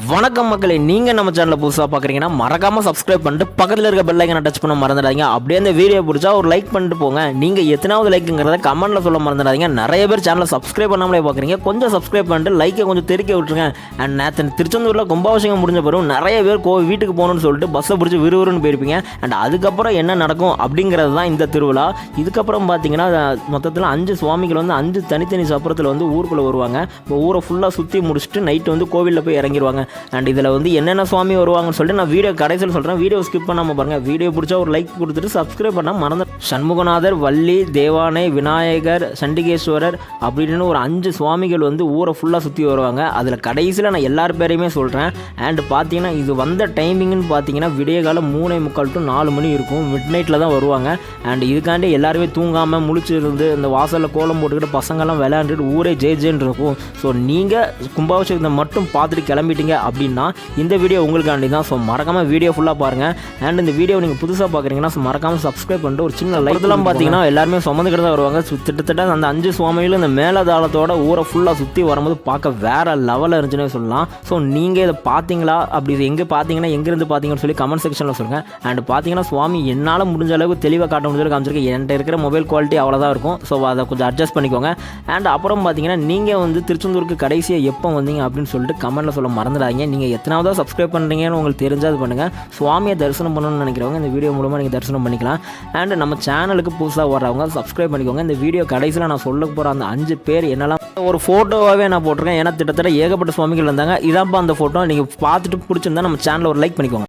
வணக்கம் மக்களே, நீங்கள் நம்ம சேனலில் புதுசாக பார்க்குறீங்கன்னா மறக்காமல் சப்ஸ்கிரைப் பண்ணிட்டு பக்கத்தில் இருக்க பெல் ஐக்கனை டச் பண்ண மறந்துடாதீங்க. அப்படியே அந்த வீடியோ பிடிச்சா ஒரு லைக் பண்ணிட்டு போங்க. நீங்கள் எத்தனாவது லைக்குங்கிறத கமெண்ட்டில் சொல்ல மறந்துடாதீங்க. நிறைய பேர் சேனலை சப்ஸ்கிரைப் பண்ணாமலே பார்க்குறீங்க. கொஞ்சம் சப்ஸ்கிரைப் பண்ணிட்டு லைக்கை கொஞ்சம் தெரிக்க விட்டுருங்க. அண்ட் நேற்று திருச்செந்தூரில் கும்பாபிஷேகம் முடிஞ்ச பிறகு நிறைய பேர் வீட்டுக்கு போகணும்னு சொல்லிட்டு பஸ்ஸை பிடிச்சி விறுவிறுன்னு போயிருப்பீங்க. அண்ட் அதுக்கப்புறம் என்ன நடக்கும் அப்படிங்கிறது தான் இந்த திருவிழா. இதுக்கப்புறம் பார்த்தீங்கன்னா மொத்தத்தில் 5 சுவாமிகள் வந்து 5 தனித்தனி சப்பரத்தில் வந்து ஊருக்குள்ளே வருவாங்க. இப்போ ஊரை ஃபுல்லாக சுற்றி முடிச்சுட்டு நைட்டு வந்து கோவிலில் போய் இறங்கிடுவாங்க. அண்ட் இதில் வந்து என்னென்ன சுவாமி வருவாங்கன்னு சொல்லிட்டு நான் வீடியோ கடைசியில் சொல்கிறேன். வீடியோ ஸ்கிப் பண்ணாமல் பாருங்கள். வீடியோ பிடிச்சா ஒரு லைக் கொடுத்துட்டு சப்ஸ்கிரைப் பண்ணால் மறந்து. சண்முகநாதர், வள்ளி, தேவானை, விநாயகர், சண்டிகேஸ்வரர் அப்படின்னு ஒரு 5 சுவாமிகள் வந்து ஊரை ஃபுல்லாக சுற்றி வருவாங்க. அதில் கடைசியில் நான் எல்லார் பேரையுமே சொல்கிறேன். அண்ட் பார்த்தீங்கன்னா இது வந்த டைமிங்னு பார்த்தீங்கன்னா விடிய காலம் 3:45 to 4 மணி இருக்கும். மிட் நைட்டில் தான் வருவாங்க. அண்ட் இதுக்காண்டி எல்லாருமே தூங்காமல் முழிச்சு இருந்து இந்த வாசலில் கோலம் போட்டுக்கிட்டு பசங்கள்லாம் விளையாண்டுட்டு ஊரே ஜேன்னு இருக்கும். ஸோ நீங்கள் கும்பாபிஷேகத்தை மட்டும் பார்த்துட்டு கிளம்பிட்டீங்க அப்படின்னா இந்த வீடியோ உங்களுக்காண்டி தான். ஸோ மறக்காமல் வீடியோ ஃபுல்லாக பாருங்கள். அண்ட் இந்த வீடியோ நீங்கள் புதுசாக பார்க்குறீங்கன்னா மறக்காமல் சப்ஸ்கிரைப் பண்ணிட்டு ஒரு சின்ன லைக்லாம் பார்த்தீங்கன்னா எல்லாருமே சுமந்துக்கிட்டு தான் வருவாங்க. கிட்டத்தட்ட அந்த 5 சுவாமிகளும் இந்த மேலதாளத்தோட ஊரை ஃபுல்லாக சுற்றி வரும்போது பார்க்க வேறு லெவலில் இருந்துச்சுன்னே சொல்லலாம். ஸோ நீங்கள் இதை பார்த்தீங்களா, அப்படி இது எங்கே பார்த்தீங்கன்னா எங்கேருந்து பார்த்தீங்கன்னு சொல்லி கமெண்ட் செக்ஷனில் சொல்லுங்கள். அண்ட் பார்த்தீங்கன்னா சுவாமி என்னால் முடிஞ்ச அளவுக்கு தெளிவாக காட்ட முடிஞ்ச அளவுக்கு காமிச்சிருக்கேன். என்கிட்ட இருக்கிற மொபைல் குவாலிட்டி அவ்வளோதான் இருக்கும். ஸோ அதை கொஞ்சம் அட்ஜஸ்ட் பண்ணிக்கோங்க. அண்ட் அப்புறம் பார்த்தீங்கன்னா நீங்கள் வந்து திருச்செந்தூருக்கு கடைசியாக எப்போ வந்தீங்க அப்படின்னு சொல்லிட்டு கமெண்ட்டில் சொல்ல மறந்துடாதீங்க. நீங்கள் எத்தனாவதாக சப்ஸ்கிரைப் பண்ணுறீங்கன்னு உங்களுக்கு தெரிஞ்சால் அது பண்ணுங்கள். சுவாமியை தரிசனம் பண்ணணும்னு நினைக்கிறவங்க இந்த வீடியோ மூலமாக நீங்கள் தரிசனம் பண்ணிக்கலாம். அண்ட் நம்ம சேனலுக்கு புதுசாக வர்றவங்க சப்ஸ்கிரைப் பண்ணிக்கோங்க. இந்த வீடியோ கடைசியில் நான் சொல்ல போகிற அந்த 5 பேர் என்னெல்லாம் ஒரு ஃபோட்டோவாகவே நான் போட்டிருக்கேன். ஏன்னா கிட்டத்தட்ட ஏகப்பட்ட சுவாமிகள் இருந்தாங்க. இதான்ப்பா அந்த ஃபோட்டோ. நீங்கள் பார்த்துட்டு பிடிச்சிருந்தா நம்ம சேனலில் ஒரு லைக் பண்ணிக்கோங்க.